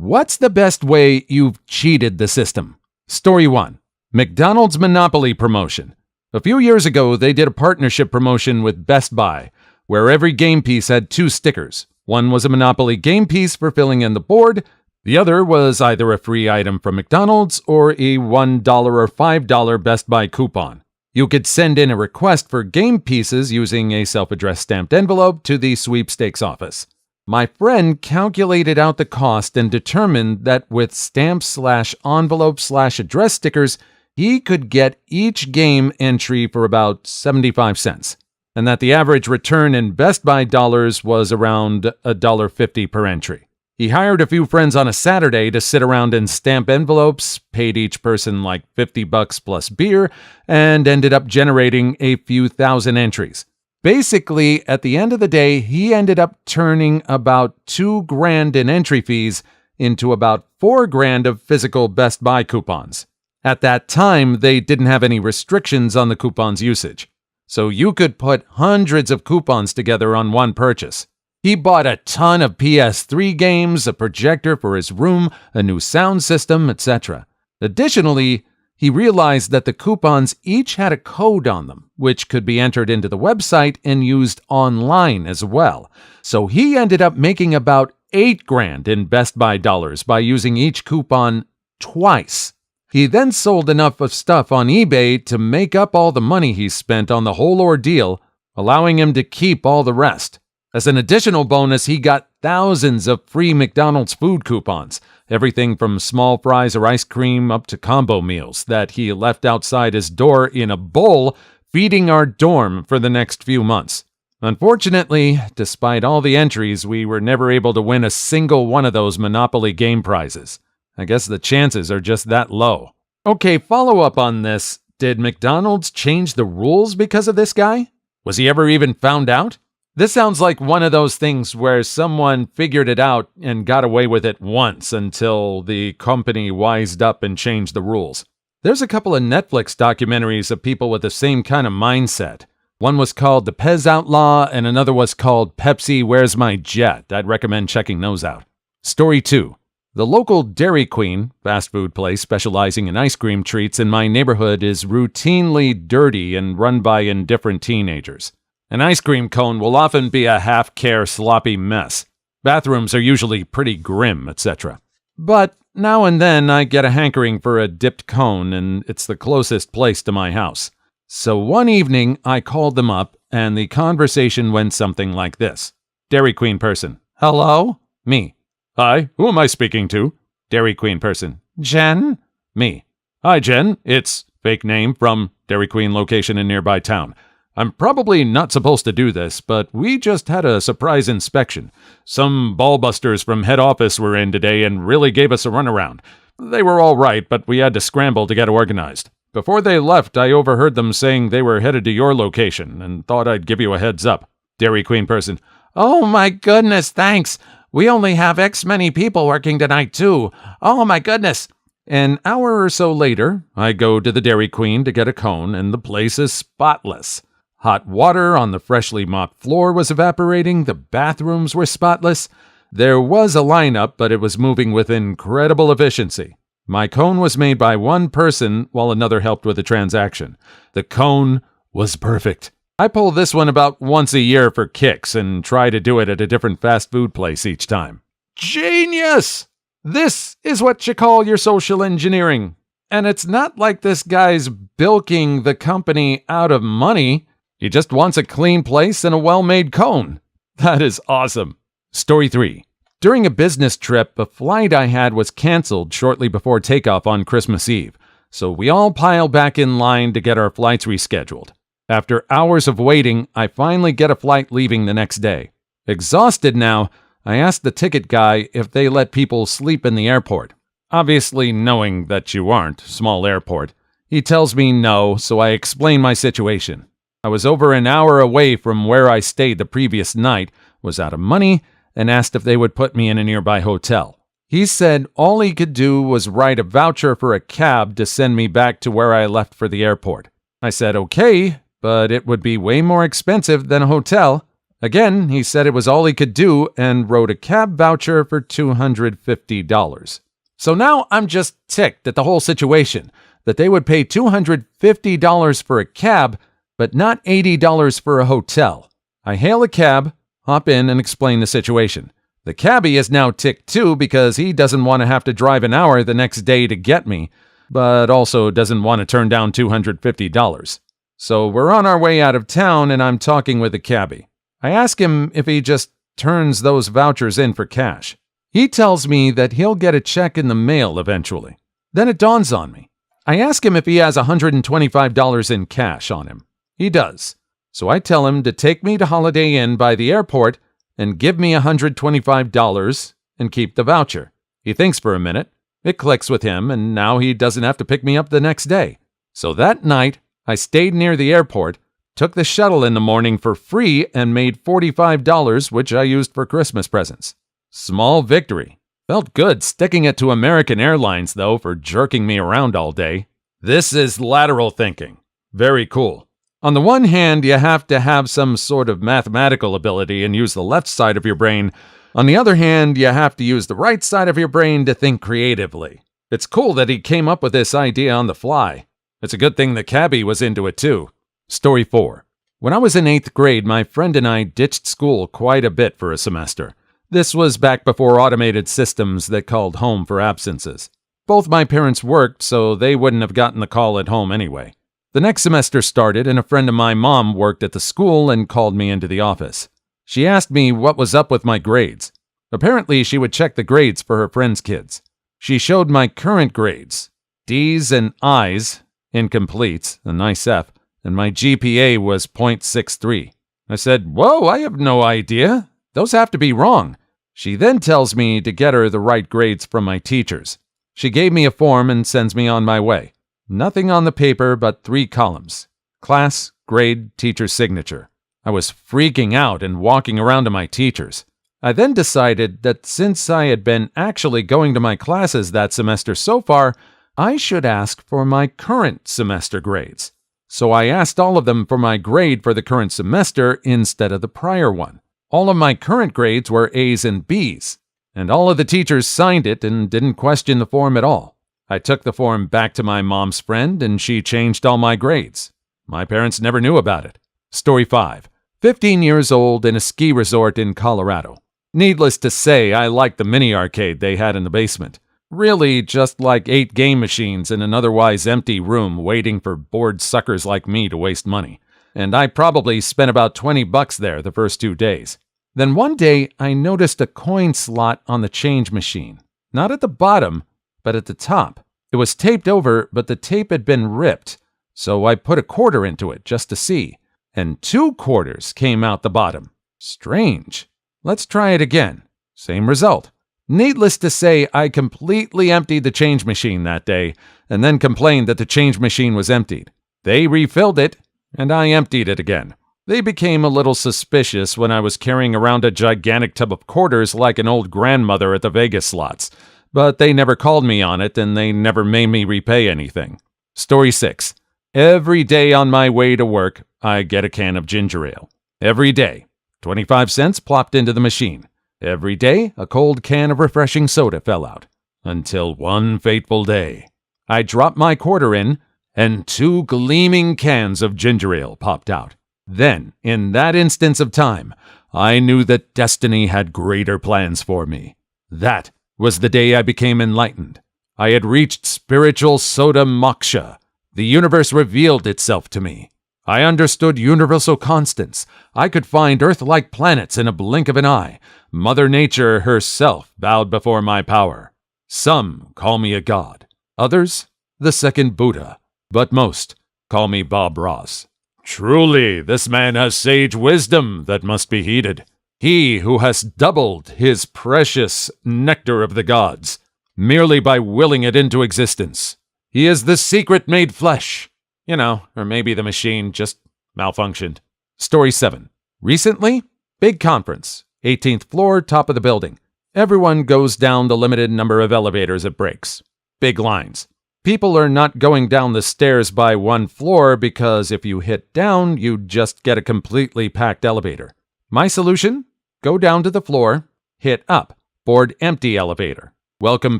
What's the best way you've cheated the system? Story 1. McDonald's Monopoly promotion. A few years ago, they did a partnership promotion with Best Buy, where every game piece had 2 stickers. One was a Monopoly game piece for filling in the board. The other was either a free item from McDonald's or a $1 or $5 Best Buy coupon. You could send in a request for game pieces using a self-addressed stamped envelope to the sweepstakes office. My friend calculated out the cost and determined that with stamp/envelope/address stickers, he could get each game entry for about 75 cents, and that the average return in Best Buy dollars was around $1.50 per entry. He hired a few friends on a Saturday to sit around and stamp envelopes, paid each person like $50 plus beer, and ended up generating a few thousand entries. Basically, at the end of the day, he ended up turning about $2,000 in entry fees into about $4,000 of physical Best Buy coupons. At that time, they didn't have any restrictions on the coupons usage, so you could put hundreds of coupons together on one purchase. He bought a ton of PS3 games, a projector for his room, a new sound system, etc. Additionally, he realized that the coupons each had a code on them, which could be entered into the website and used online as well. So he ended up making about $8,000 in Best Buy dollars by using each coupon twice. He then sold enough of stuff on eBay to make up all the money he spent on the whole ordeal, allowing him to keep all the rest. As an additional bonus, he got thousands of free McDonald's food coupons, everything from small fries or ice cream up to combo meals that he left outside his door in a bowl, feeding our dorm for the next few months. Unfortunately, despite all the entries, we were never able to win a single one of those Monopoly game prizes. I guess the chances are just that low. Okay, follow up on this. Did McDonald's change the rules because of this guy? Was he ever even found out? This sounds like one of those things where someone figured it out and got away with it once until the company wised up and changed the rules. There's a couple of Netflix documentaries of people with the same kind of mindset. One was called The Pez Outlaw and another was called Pepsi, Where's My Jet? I'd recommend checking those out. Story 2. The local Dairy Queen, fast food place specializing in ice cream treats in my neighborhood, is routinely dirty and run by indifferent teenagers. An ice cream cone will often be a half-care sloppy mess. Bathrooms are usually pretty grim, etc. But now and then I get a hankering for a dipped cone, and it's the closest place to my house. So one evening I called them up, and the conversation went something like this. Dairy Queen person. Hello? Me. Hi, who am I speaking to? Dairy Queen person. Jen? Me. Hi, Jen. It's fake name from Dairy Queen location in nearby town. I'm probably not supposed to do this, but we just had a surprise inspection. Some ballbusters from head office were in today and really gave us a runaround. They were all right, but we had to scramble to get organized. Before they left, I overheard them saying they were headed to your location and thought I'd give you a heads up. Dairy Queen person. Oh my goodness, thanks. We only have X many people working tonight too. Oh my goodness. An hour or so later, I go to the Dairy Queen to get a cone and the place is spotless. Hot water on the freshly mopped floor was evaporating, the bathrooms were spotless. There was a lineup, but it was moving with incredible efficiency. My cone was made by one person while another helped with the transaction. The cone was perfect. I pull this one about once a year for kicks and try to do it at a different fast food place each time. Genius! This is what you call your social engineering. And it's not like this guy's bilking the company out of money. He just wants a clean place and a well-made cone. That is awesome. Story 3. During a business trip, a flight I had was canceled shortly before takeoff on Christmas Eve, so we all piled back in line to get our flights rescheduled. After hours of waiting, I finally get a flight leaving the next day. Exhausted now, I asked the ticket guy if they let people sleep in the airport. Obviously knowing that you aren't, small airport. He tells me no, so I explain my situation. I was over an hour away from where I stayed the previous night, was out of money, and asked if they would put me in a nearby hotel. He said all he could do was write a voucher for a cab to send me back to where I left for the airport. I said okay, but it would be way more expensive than a hotel. Again, he said it was all he could do and wrote a cab voucher for $250. So now I'm just ticked at the whole situation, that they would pay $250 for a cab, but not $80 for a hotel. I hail a cab, hop in, and explain the situation. The cabbie is now ticked too because he doesn't want to have to drive an hour the next day to get me, but also doesn't want to turn down $250. So we're on our way out of town and I'm talking with the cabbie. I ask him if he just turns those vouchers in for cash. He tells me that he'll get a check in the mail eventually. Then it dawns on me. I ask him if he has $125 in cash on him. He does. So I tell him to take me to Holiday Inn by the airport and give me $125 and keep the voucher. He thinks for a minute. It clicks with him, and now he doesn't have to pick me up the next day. So that night, I stayed near the airport, took the shuttle in the morning for free, and made $45, which I used for Christmas presents. Small victory. Felt good sticking it to American Airlines, though, for jerking me around all day. This is lateral thinking. Very cool. On the one hand, you have to have some sort of mathematical ability and use the left side of your brain. On the other hand, you have to use the right side of your brain to think creatively. It's cool that he came up with this idea on the fly. It's a good thing the cabbie was into it too. Story 4. When I was in 8th grade, my friend and I ditched school quite a bit for a semester. This was back before automated systems that called home for absences. Both my parents worked, so they wouldn't have gotten the call at home anyway. The next semester started, and a friend of my mom worked at the school and called me into the office. She asked me what was up with my grades. Apparently, she would check the grades for her friends' kids. She showed my current grades, D's and I's, incompletes, a nice F, and my GPA was .63. I said, "Whoa, I have no idea. Those have to be wrong." She then tells me to get her the right grades from my teachers. She gave me a form and sends me on my way. Nothing on the paper but 3 columns. Class, grade, teacher's signature. I was freaking out and walking around to my teachers. I then decided that since I had been actually going to my classes that semester so far, I should ask for my current semester grades. So I asked all of them for my grade for the current semester instead of the prior one. All of my current grades were A's and B's, and all of the teachers signed it and didn't question the form at all. I took the form back to my mom's friend, and she changed all my grades. My parents never knew about it. Story 5. 15 years old in a ski resort in Colorado. Needless to say, I liked the mini arcade they had in the basement. Really just like 8 game machines in an otherwise empty room waiting for bored suckers like me to waste money. And I probably spent about $20 there the first 2 days. Then one day, I noticed a coin slot on the change machine. Not at the bottom, but at the top. It was taped over, but the tape had been ripped. So I put a quarter into it just to see. And 2 quarters came out the bottom. Strange. Let's try it again. Same result. Needless to say, I completely emptied the change machine that day, and then complained that the change machine was emptied. They refilled it, and I emptied it again. They became a little suspicious when I was carrying around a gigantic tub of quarters like an old grandmother at the Vegas slots, but they never called me on it, and they never made me repay anything. Story 6. Every day on my way to work, I get a can of ginger ale. Every day. 25 cents plopped into the machine. Every day, a cold can of refreshing soda fell out. Until one fateful day, I dropped my quarter in, and 2 gleaming cans of ginger ale popped out. Then, in that instance of time, I knew that destiny had greater plans for me. That was the day I became enlightened. I had reached spiritual soda moksha. The universe revealed itself to me. I understood universal constants. I could find Earth-like planets in a blink of an eye. Mother Nature herself bowed before my power. Some call me a god. Others, the second Buddha. But most call me Bob Ross. Truly, this man has sage wisdom that must be heeded. He who has doubled his precious nectar of the gods, merely by willing it into existence. He is the secret made flesh. Or maybe the machine just malfunctioned. Story 7. Recently, big conference. 18th floor, top of the building. Everyone goes down the limited number of elevators it breaks. Big lines. People are not going down the stairs by one floor because if you hit down, you just get a completely packed elevator. My solution? Go down to the floor, hit up, board empty elevator, welcome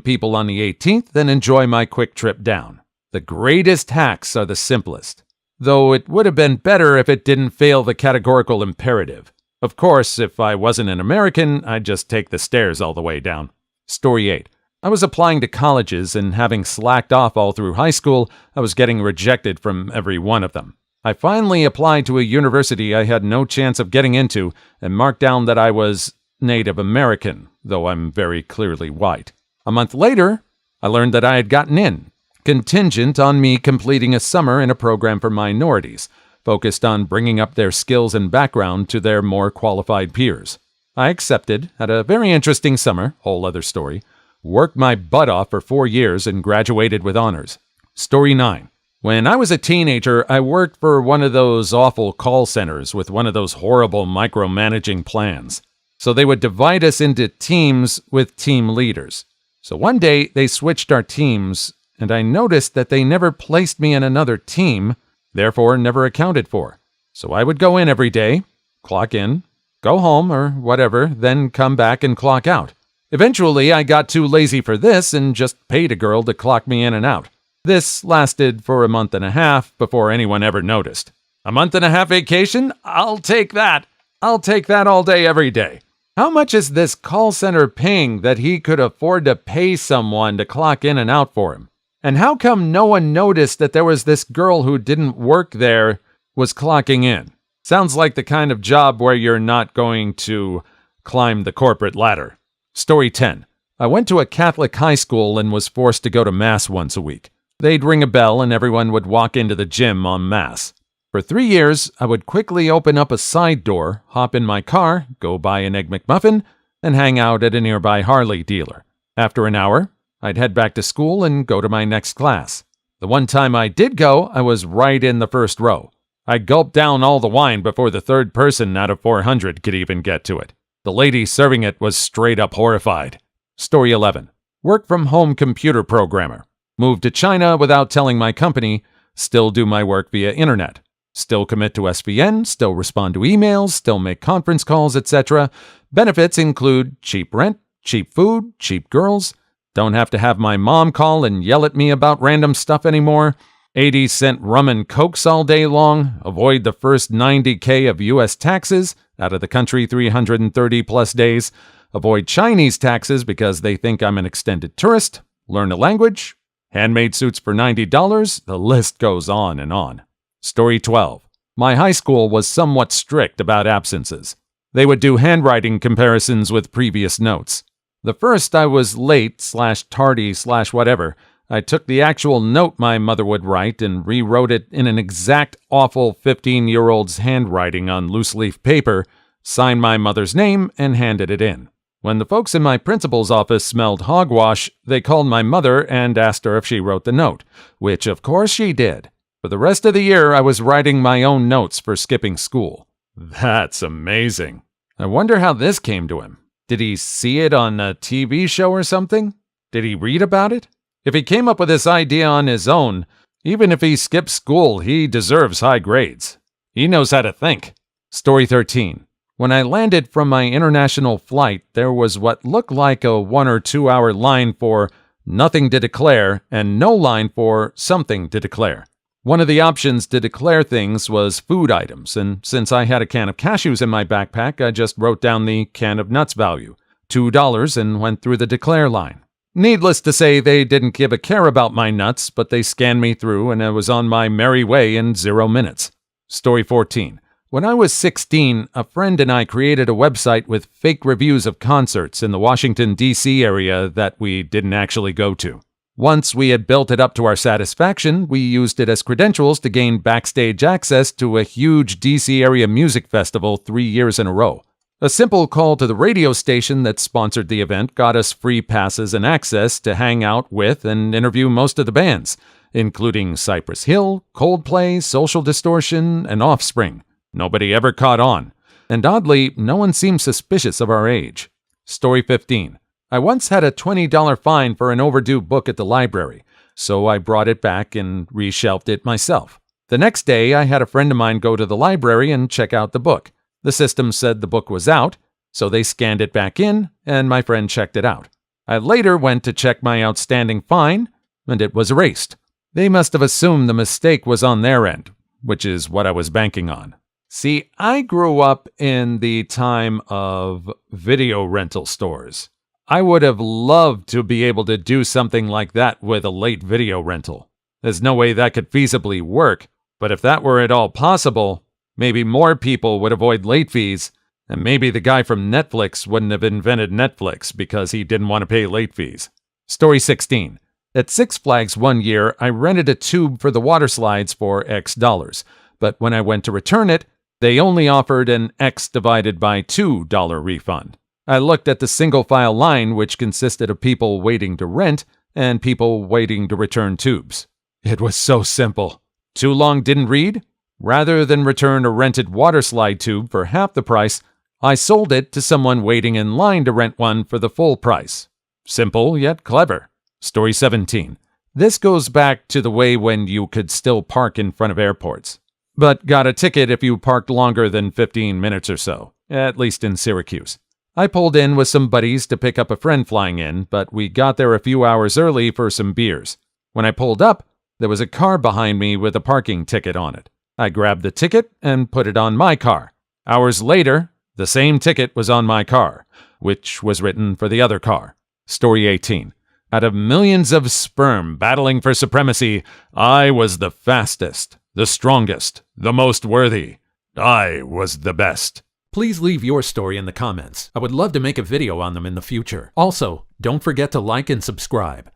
people on the 18th, then enjoy my quick trip down. The greatest hacks are the simplest, though it would have been better if it didn't fail the categorical imperative. Of course, if I wasn't an American, I'd just take the stairs all the way down. Story 8. I was applying to colleges, and having slacked off all through high school, I was getting rejected from every one of them. I finally applied to a university I had no chance of getting into and marked down that I was Native American, though I'm very clearly white. A month later, I learned that I had gotten in, contingent on me completing a summer in a program for minorities, focused on bringing up their skills and background to their more qualified peers. I accepted, had a very interesting summer, whole other story, worked my butt off for 4 years and graduated with honors. Story 9. When I was a teenager, I worked for one of those awful call centers with one of those horrible micromanaging plans. So they would divide us into teams with team leaders. So one day they switched our teams, and I noticed that they never placed me in another team, therefore never accounted for. So I would go in every day, clock in, go home or whatever, then come back and clock out. Eventually, I got too lazy for this and just paid a girl to clock me in and out. This lasted for a month and a half before anyone ever noticed. A month and a half vacation? I'll take that. I'll take that all day, every day. How much is this call center paying that he could afford to pay someone to clock in and out for him? And how come no one noticed that there was this girl who didn't work there was clocking in? Sounds like the kind of job where you're not going to climb the corporate ladder. Story 10. I went to a Catholic high school and was forced to go to Mass once a week. They'd ring a bell and everyone would walk into the gym en masse. For 3 years, I would quickly open up a side door, hop in my car, go buy an Egg McMuffin, and hang out at a nearby Harley dealer. After an hour, I'd head back to school and go to my next class. The one time I did go, I was right in the first row. I gulped down all the wine before the third person out of 400 could even get to it. The lady serving it was straight up horrified. Story 11. Work from home computer programmer. Moved to China without telling my company. Still do my work via internet. Still commit to SVN, still respond to emails, still make conference calls, etc. Benefits include cheap rent, cheap food, cheap girls. Don't have to have my mom call and yell at me about random stuff anymore. 80-cent rum and cokes all day long. Avoid the first 90K of U.S. taxes. Out of the country 330 plus days. Avoid Chinese taxes because they think I'm an extended tourist. Learn a language. Handmade suits for $90. The list goes on and on. Story 12. My high school was somewhat strict about absences. They would do handwriting comparisons with previous notes. The first I was late/tardy/whatever. I took the actual note my mother would write and rewrote it in an exact awful 15-year-old's handwriting on loose-leaf paper, signed my mother's name, and handed it in. When the folks in my principal's office smelled hogwash, they called my mother and asked her if she wrote the note, which of course she did. For the rest of the year, I was writing my own notes for skipping school. That's amazing. I wonder how this came to him. Did he see it on a TV show or something? Did he read about it? If he came up with this idea on his own, even if he skipped school, he deserves high grades. He knows how to think. Story 13. When I landed from my international flight, there was what looked like a 1 or 2 hour line for nothing to declare and no line for something to declare. One of the options to declare things was food items, and since I had a can of cashews in my backpack, I just wrote down the can of nuts value, $2, and went through the declare line. Needless to say, they didn't give a care about my nuts, but they scanned me through and I was on my merry way in 0 minutes. Story 14. When I was 16, a friend and I created a website with fake reviews of concerts in the Washington, D.C. area that we didn't actually go to. Once we had built it up to our satisfaction, we used it as credentials to gain backstage access to a huge D.C. area music festival 3 years in a row. A simple call to the radio station that sponsored the event got us free passes and access to hang out with and interview most of the bands, including Cypress Hill, Coldplay, Social Distortion, and Offspring. Nobody ever caught on. And oddly, no one seemed suspicious of our age. Story 15. I once had a $20 fine for an overdue book at the library, so I brought it back and reshelved it myself. The next day, I had a friend of mine go to the library and check out the book. The system said the book was out, so they scanned it back in, and my friend checked it out. I later went to check my outstanding fine, and it was erased. They must have assumed the mistake was on their end, which is what I was banking on. See, I grew up in the time of video rental stores. I would have loved to be able to do something like that with a late video rental. There's no way that could feasibly work, but if that were at all possible, maybe more people would avoid late fees, and maybe the guy from Netflix wouldn't have invented Netflix because he didn't want to pay late fees. Story 16. At Six Flags one year, I rented a tube for the water slides for X dollars, but when I went to return it, they only offered an X divided by $2 refund. I looked at the single file line, which consisted of people waiting to rent and people waiting to return tubes. It was so simple. Too long didn't read? Rather than return a rented water slide tube for half the price, I sold it to someone waiting in line to rent one for the full price. Simple yet clever. Story 17. This goes back to the way when you could still park in front of airports, but got a ticket if you parked longer than 15 minutes or so, at least in Syracuse. I pulled in with some buddies to pick up a friend flying in, but we got there a few hours early for some beers. When I pulled up, there was a car behind me with a parking ticket on it. I grabbed the ticket and put it on my car. Hours later, the same ticket was on my car, which was written for the other car. Story 18. Out of millions of sperm battling for supremacy, I was the fastest, the strongest, the most worthy. I was the best. Please leave your story in the comments. I would love to make a video on them in the future. Also, don't forget to like and subscribe.